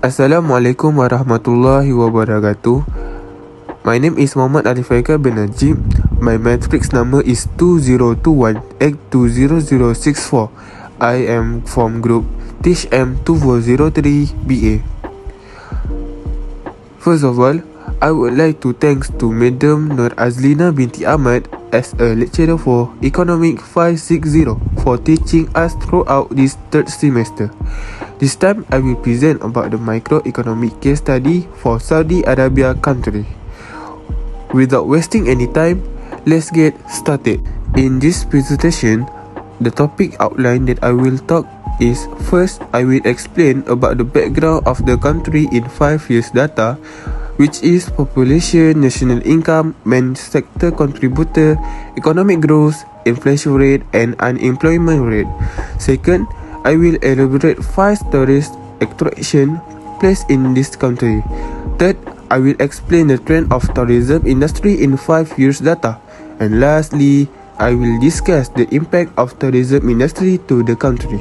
Assalamualaikum warahmatullahi wabarakatuh. My name is Muhammad Alifaika bin Najib. My matrix number is 2021820064. I am from group Tish M2403BA. First of all, I would like to thanks to Madam Nur Azlina binti Ahmad as a lecturer for Economic 560 for teaching us throughout this third semester. This time I will present about the microeconomic case study for Saudi Arabia country. Without wasting any time, let's get started. In this presentation, the topic outline that I will talk is: first, I will explain about the background of the country in 5 years data, which is population, national income, main sector contributor, economic growth, inflation rate, and unemployment rate. Second, I will elaborate 5 tourist attraction placed in this country. Third, I will explain the trend of tourism industry in 5 years data. And lastly, I will discuss the impact of tourism industry to the country.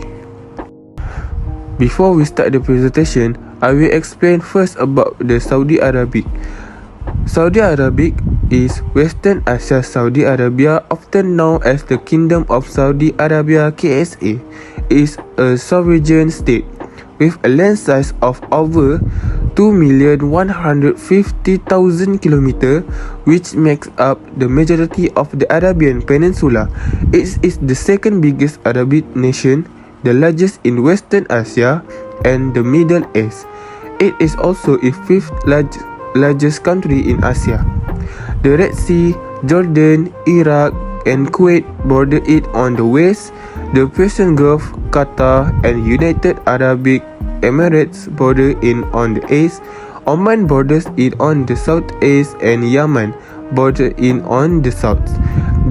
Before we start the presentation, I will explain first about the Saudi Arabic. Saudi Arabic is Western Asia Saudi Arabia, often known as the Kingdom of Saudi Arabia KSA, is a sovereign state with a land size of over 2,150,000 km, which makes up the majority of the Arabian Peninsula. It is the second biggest Arabic nation, the largest in Western Asia and the Middle East. It is also the fifth largest country in Asia. The Red Sea, Jordan, Iraq, and Kuwait border it on the west. The Persian Gulf, Qatar, and United Arab Emirates border it on the east. Oman borders it on the southeast, and Yemen border it on the south.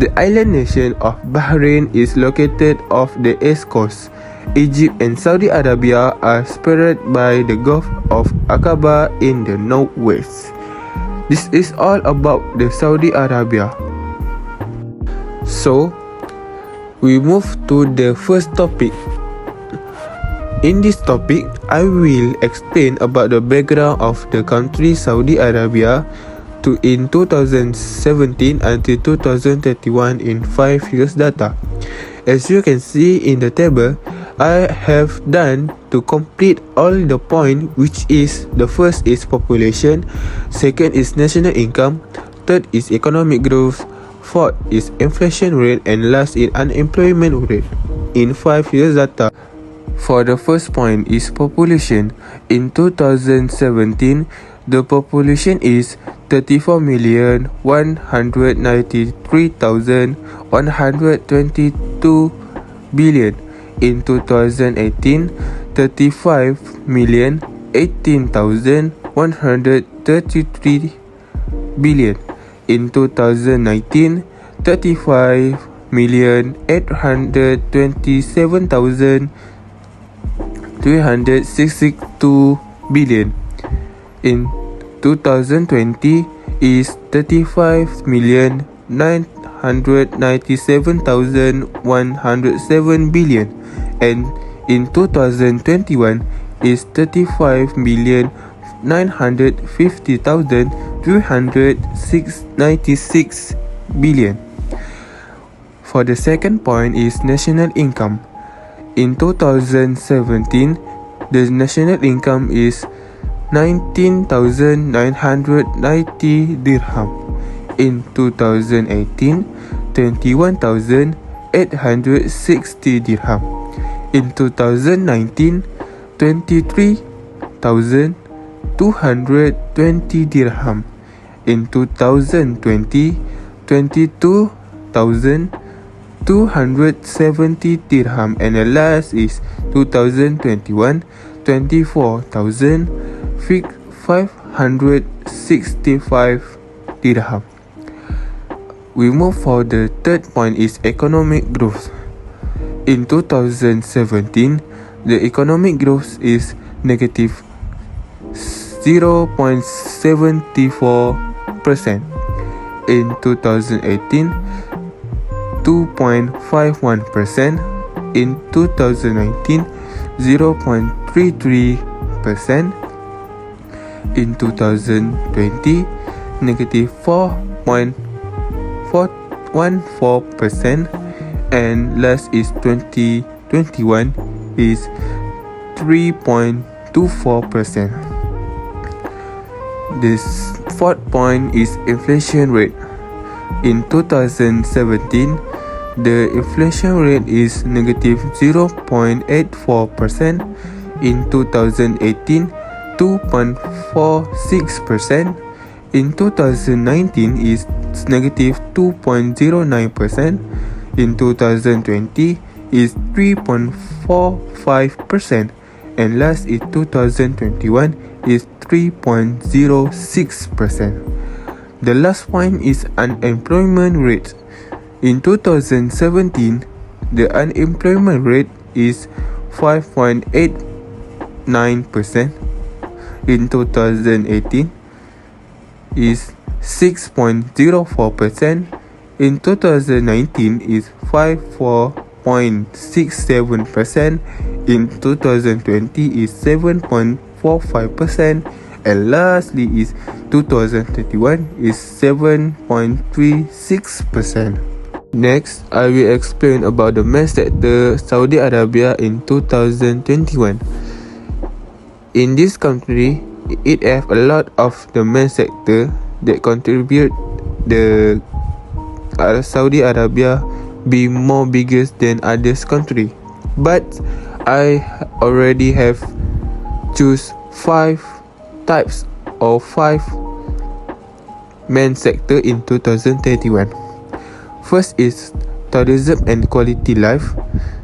The island nation of Bahrain is located off the east coast. Egypt and Saudi Arabia are separated by the Gulf of Aqaba in the northwest. This is all about the Saudi Arabia. So, we move to the first topic. In this topic, I will explain about the background of the country Saudi Arabia in 2017 until 2031 in 5 years data. As you can see in the table, I have done to complete all the point, which is the first is population, second is national income, third is economic growth, fourth is inflation rate, and last is unemployment rate in 5 years data. For the first point is population. In 2017, the population is 34,193,122 billion. In 2018, 35,018,133 billion. In 2019, 35,827,362 billion. In 2020 is 35,997,107 billion, and in 2021 is 35,950,396 billion. For the second point is national income. In 2017, the national income is 19,990 dirham. In 2018, 21,860 dirham. In 2019, 23,220 dirham. In 2020, 22,270 dirham, and the last is 2021, 24,565 dirham. We move for the third point is economic growth. In 2017, the economic growth is negative 0.74%. In 2018, 2.51%. In 2019, 0.33%. In 2020, negative 4.14%, and last is 2021 is 3.24%. This fourth point is inflation rate. In 2017, the inflation rate is negative 0.84%. In 2018, 2.46%. In 2019 is negative 2.09%. In 2020 is 3.45%. And last in 2021 is 3.06%. The last point is unemployment rate. In 2017, the unemployment rate is 5.89%. In 2018 is 6.04%. In 2019 is 4.67%. In 2020 is 7.45%. And lastly is 2021 is 7.36%. Next, I will explain about the main sector Saudi Arabia in 2021. In this country, it have a lot of the main sector that contribute the Saudi Arabia be more bigger than others country. But I already have choose 5 types or 5 main sector in 2021. First is tourism and quality life.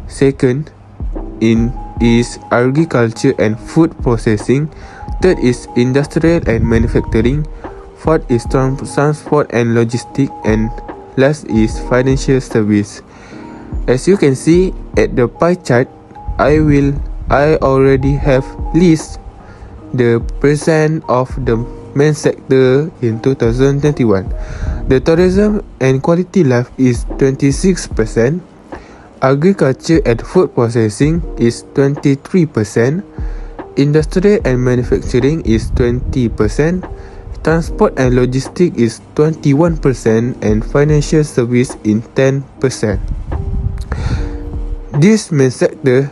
Second is agriculture and food processing. Third is industrial and manufacturing. Fourth is transport and logistics. And last is financial service. As you can see at the pie chart, I already have list the percent of the main sector in 2021. The tourism and quality life is 26%. Agriculture and food processing is 23%. Industrial and manufacturing is 20%. Transport and logistics is 21%, and financial service in 10%. This main sector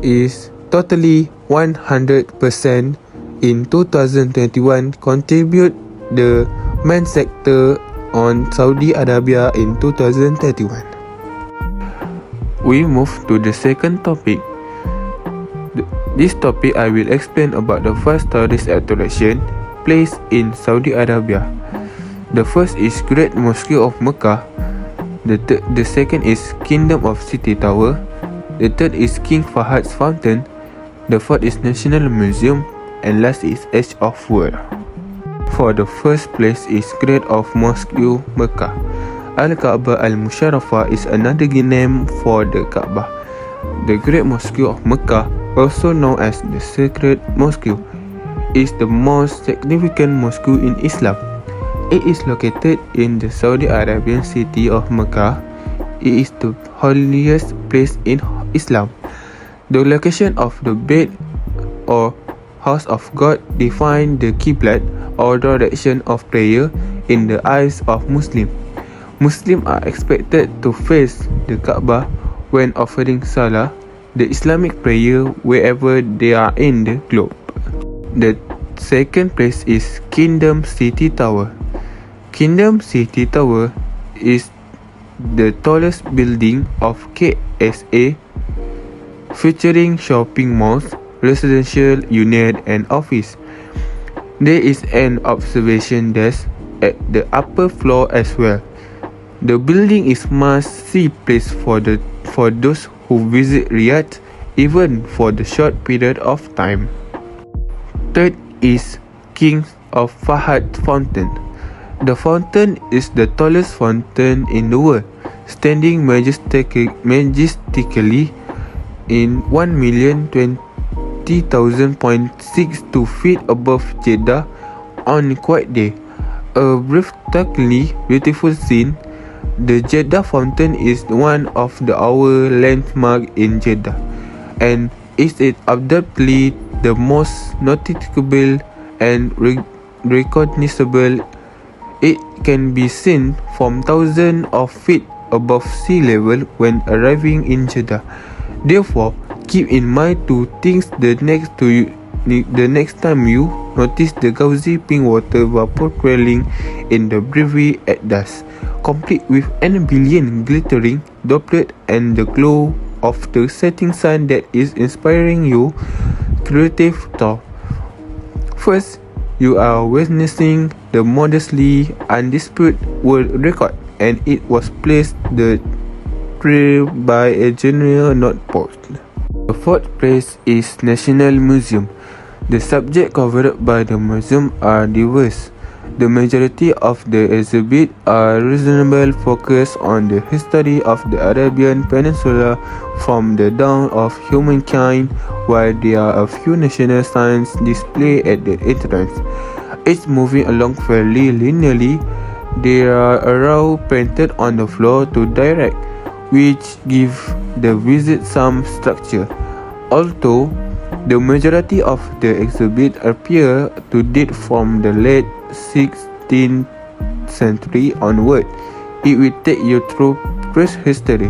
is totally 100% in 2021 contribute the main sector on Saudi Arabia in 2031. We move to the second topic. This topic I will explain about the first tourist attraction place in Saudi Arabia. The first is Great Mosque of Mecca. The second is Kingdom of City Tower. The third is King Fahad's Fountain. The fourth is National Museum. And last is Edge of World. For the first place is Great of Mosque Mecca. Al-Kaaba Al-Musharrafah is another name for the Kaaba. The Great Mosque of Mecca, also known as the Sacred Mosque, is the most significant mosque in Islam. It is located in the Saudi Arabian city of Mecca. It is the holiest place in Islam. The location of the Bait or House of God define the Qiblat or direction of prayer in the eyes of Muslims. Muslims are expected to face the Kaaba when offering Salah, the Islamic prayer, wherever they are in the globe. The second place is Kingdom City Tower. Kingdom City Tower is the tallest building of KSA, featuring shopping malls, residential unit and office. There is an observation desk at the upper floor as well. The building is must-see place for those who visit Riyadh, even for the short period of time. Third is King of Fahad Fountain. The fountain is the tallest fountain in the world, standing majestically in 1,020,000.62 feet above Jeddah on quiet day. A breathtakingly beautiful scene. The Jeddah Fountain is one of our landmarks in Jeddah, and is undoubtedly the most noticeable and recognizable. It can be seen from thousands of feet above sea level when arriving in Jeddah. Therefore, keep in mind two things the next time you notice the gauzy pink water vapor trailing in the brewery at dusk, complete with n billion glittering droplets and the glow of the setting sun that is inspiring your creative thought. First, you are witnessing the modestly undisputed world record, and it was placed the tree by a general not post. The fourth place is National Museum. The subjects covered by the museum are diverse. The majority of the exhibits are reasonably focused on the history of the Arabian Peninsula from the dawn of humankind, while there are a few national signs displayed at the entrance. Each moving along fairly linearly. There are arrows painted on the floor to direct, which give the visit some structure. Although the majority of the exhibits appear to date from the late 16th century onward, it will take you through prehistory.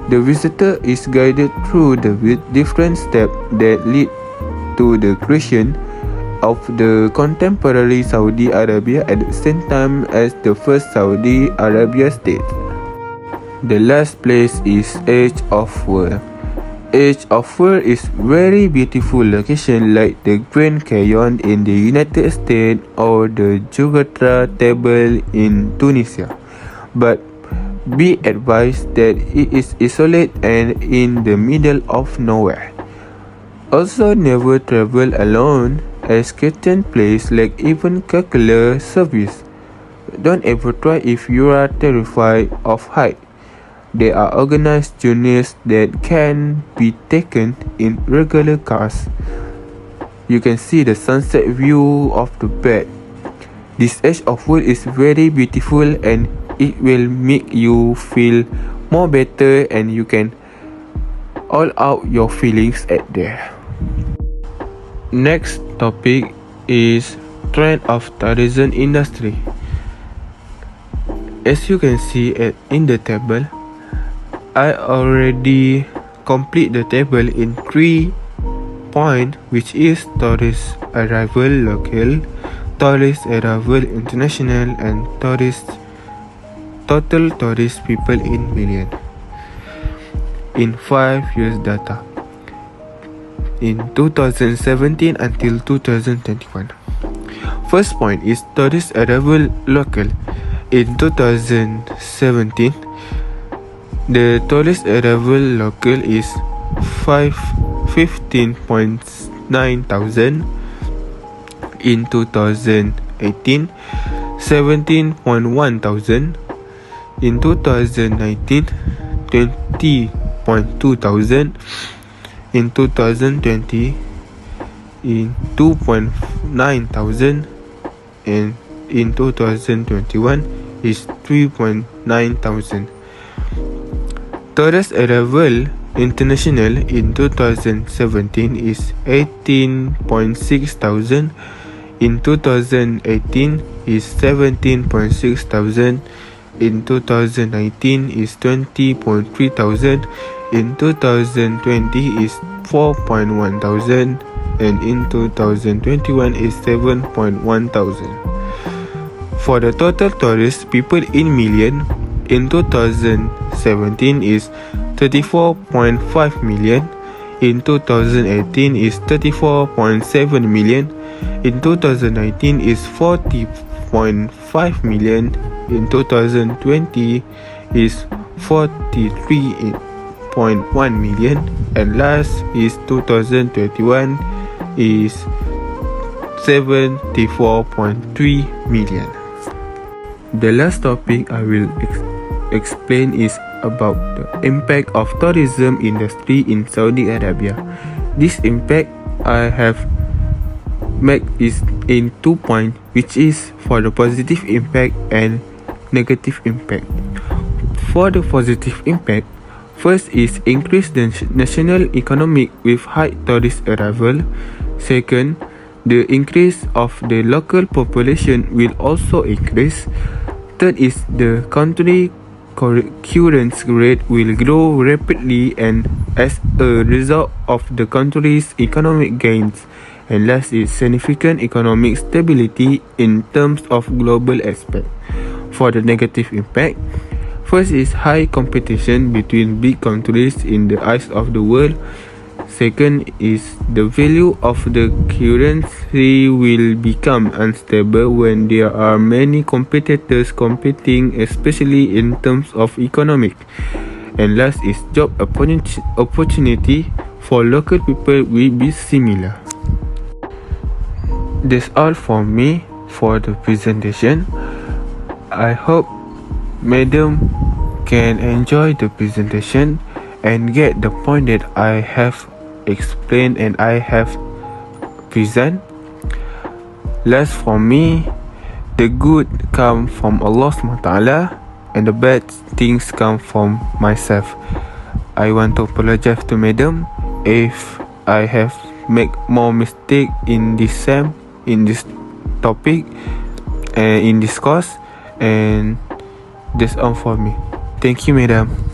The visitor is guided through the different steps that lead to the creation of the contemporary Saudi Arabia at the same time as the first Saudi Arabia state. The last place is Edge of World. Edge of World is very beautiful location like the Grand Canyon in the United States or the Gibraltar Table in Tunisia. But be advised that it is isolated and in the middle of nowhere. Also, never travel alone, as certain places lack even calculator service. Don't ever try if you are terrified of height. There are organized journeys that can be taken in regular cars. You can see the sunset view of the bed. This edge of world is very beautiful and it will make you feel more better, and you can all out your feelings at there. Next topic is trend of tourism industry. As you can see in the table, I already complete the table in 3 points, which is tourist arrival local, tourist arrival international, and total tourist people in million in 5 years data in 2017 until 2021. First point is tourist arrival local. In 2017, the tourist arrival local is 15.9 thousand. In 2018, 17.1 thousand. In 2019, 20.2 thousand. In 2020, in 2.9 thousand. And in 2021 is 3.9 thousand. Tourist arrival international in 2017 is 18.6 thousand. In 2018 is 17.6 thousand. In 2019 is 20.3 thousand. In 2020 is 4.1 thousand. And in 2021 is 7.1 thousand. For the total tourist people in million, in 2017 is 34.5 million. In 2018 is 34.7 million. In 2019 is 40.5 million. In 2020 is 43.1 million. And last is 2021 is 74.3 million. The last topic I will explain is about the impact of tourism industry in Saudi Arabia. This impact I have made is in 2 points, which is for the positive impact and negative impact. For the positive impact, first is increase the national economic with high tourist arrival. Second, the increase of the local population will also increase. Third is the country currency rate will grow rapidly and as a result of the country's economic gains. And last is significant economic stability in terms of global aspect. For the negative impact, first is high competition between big countries in the eyes of the world. Second is the value of the currency will become unstable when there are many competitors competing, especially in terms of economic. And last is job opportunity for local people will be similar. That's all for me for the presentation. I hope Madam can enjoy the presentation and get the point that I have explained and I have present. Last for me, the good come from Allah SWT and the bad things come from myself. I want to apologize to Madam if I have make more mistake in this SEM, in this topic, and in this course, and that's all for me. Thank you, Madam.